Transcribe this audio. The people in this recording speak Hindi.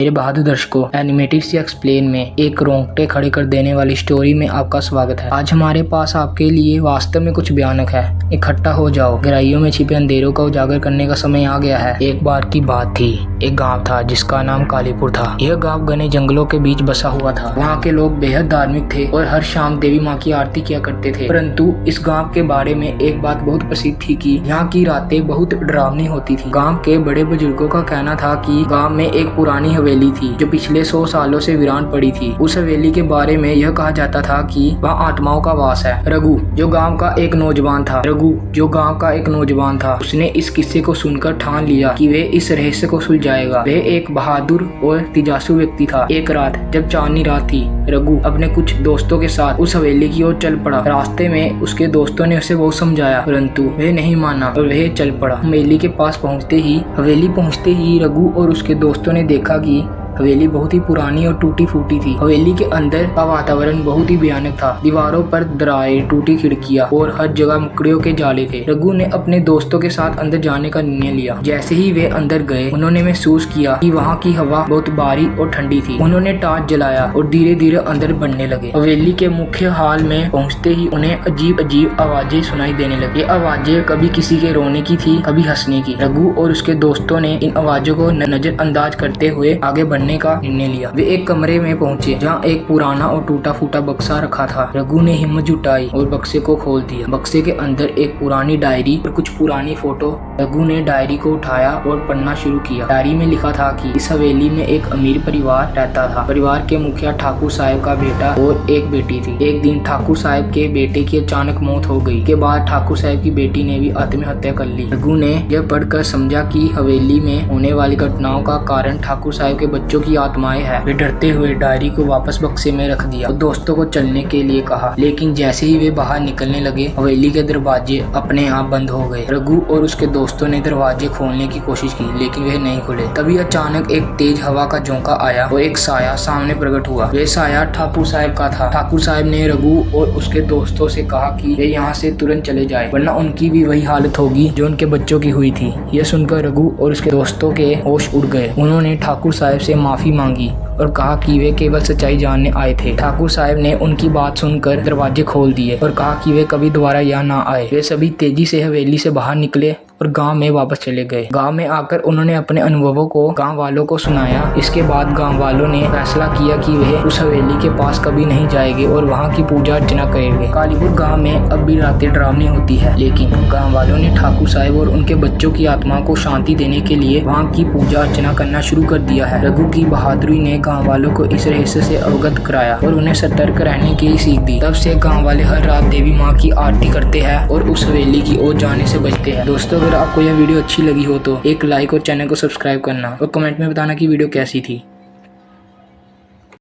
मेरे बहादुर दर्शकों, एनिमेटेड सी एक्सप्लेन में एक रोंगटे खड़े कर देने वाली स्टोरी में आपका स्वागत है। आज हमारे पास आपके लिए वास्तव में कुछ भयानक है। इकट्ठा हो जाओ, गहराइयों में छिपे अंधेरों का उजागर करने का समय आ गया है। एक बार की बात थी, एक गांव था जिसका नाम कालीपुर था। यह गांव घने जंगलों के बीच बसा हुआ था। वहाँ के लोग बेहद धार्मिक थे और हर शाम देवी माँ की आरती किया करते थे। परंतु इस गाँव के बारे में एक बात बहुत प्रसिद्ध थी कि यहाँ की रातें बहुत डरावनी होती थी। गाँव के बड़े बुजुर्गों का कहना था कि गाँव में एक पुरानी हवेली थी जो पिछले 100 सालों से वीरान पड़ी थी। उस हवेली के बारे में यह कहा जाता था कि वहाँ आत्माओं का वास है। रघु जो गांव का एक नौजवान था, उसने इस किस्से को सुनकर ठान लिया कि वह इस रहस्य को सुलझाएगा। वह एक बहादुर और तिजासु व्यक्ति था। एक रात जब चांदनी रात थी, रघु अपने कुछ दोस्तों के साथ उस हवेली की ओर चल पड़ा। रास्ते में उसके दोस्तों ने उसे बहुत समझाया, परंतु वह नहीं माना और वह चल पड़ा। हवेली के पास पहुँचते ही रघु और उसके दोस्तों ने देखा कि हवेली बहुत ही पुरानी और टूटी फूटी थी। हवेली के अंदर का वातावरण बहुत ही भयानक था। दीवारों पर दरारें, टूटी खिड़कियां और हर जगह मकड़ियों के जाले थे। रघु ने अपने दोस्तों के साथ अंदर जाने का निर्णय लिया। जैसे ही वे अंदर गए, उन्होंने महसूस किया कि वहाँ की हवा बहुत बारीक और ठंडी थी। उन्होंने टॉर्च जलाया और धीरे धीरे अंदर बढ़ने लगे। हवेली के मुख्य हॉल में पहुँचते ही उन्हें अजीब अजीब आवाजें सुनाई देने लगी। ये आवाजें कभी किसी के रोने की थी, कभी हंसने की। रघु और उसके दोस्तों ने इन आवाजों को नजरअंदाज करते हुए आगे बढ़ने का निर्णय लिया। वे एक कमरे में पहुंचे जहां एक पुराना और टूटा फूटा बक्सा रखा था। रघु ने हिम्मत जुटाई और बक्से को खोल दिया। बक्से के अंदर एक पुरानी डायरी और कुछ पुरानी फोटो। रघु ने डायरी को उठाया और पढ़ना शुरू किया। डायरी में लिखा था कि इस हवेली में एक अमीर परिवार रहता था। परिवार के मुखिया ठाकुर साहब का बेटा और एक बेटी थी। एक दिन ठाकुर साहब के बेटे की अचानक मौत हो गई। के बाद ठाकुर साहब की बेटी ने भी आत्महत्या कर ली। रघु ने यह पढ़कर समझा कि हवेली में होने वाली घटनाओं का कारण ठाकुर साहब के बच्चों की आत्माएं हैं। वे डरते हुए डायरी को वापस बक्से में रख दिया और दोस्तों को चलने के लिए कहा। लेकिन जैसे ही वे बाहर निकलने लगे, हवेली के दरवाजे अपने आप बंद हो गए। रघु और उसके दोस्तों ने दरवाजे खोलने की कोशिश की, लेकिन वे नहीं खुले। तभी अचानक एक तेज हवा का झोंका आया और एक साया सामने प्रकट हुआ। वह साया ठाकुर साहब का था। ठाकुर साहब ने रघु और उसके दोस्तों से कहा कि वे यहाँ से तुरंत चले जाएं, वरना उनकी भी वही हालत होगी जो उनके बच्चों की हुई थी। यह सुनकर रघु और उसके दोस्तों के होश उड़ गए। उन्होंने ठाकुर साहब से माफी मांगी और कहा कि वे केवल सच्चाई जानने आए थे। ठाकुर साहब ने उनकी बात सुनकर दरवाजे खोल दिए और कहा कि वे कभी दोबारा यहाँ ना आए। वे सभी तेजी से हवेली से बाहर निकले और गांव में वापस चले गए। गांव में आकर उन्होंने अपने अनुभवों को गांव वालों को सुनाया। इसके बाद गांव वालों ने फैसला किया कि वे उस हवेली के पास कभी नहीं जाएंगे और वहां की पूजा अर्चना करेंगे। कालीपुर गांव में अब भी रातें डरावनी होती है, लेकिन गांव वालों ने ठाकुर साहब और उनके बच्चों की आत्माओं को शांति देने के लिए वहाँ की पूजा अर्चना करना शुरू कर दिया है। रघु की बहादुरी ने गाँव वालों को इस रहस्य से अवगत कराया और उन्हें सतर्क रहने की सीख दी। तब से गाँव वाले हर रात देवी माँ की आरती करते हैं और उस हवेली की ओर जाने से बचते हैं। दोस्तों, अगर आपको यह वीडियो अच्छी लगी हो तो एक लाइक और चैनल को सब्सक्राइब करना और कमेंट में बताना कि वीडियो कैसी थी।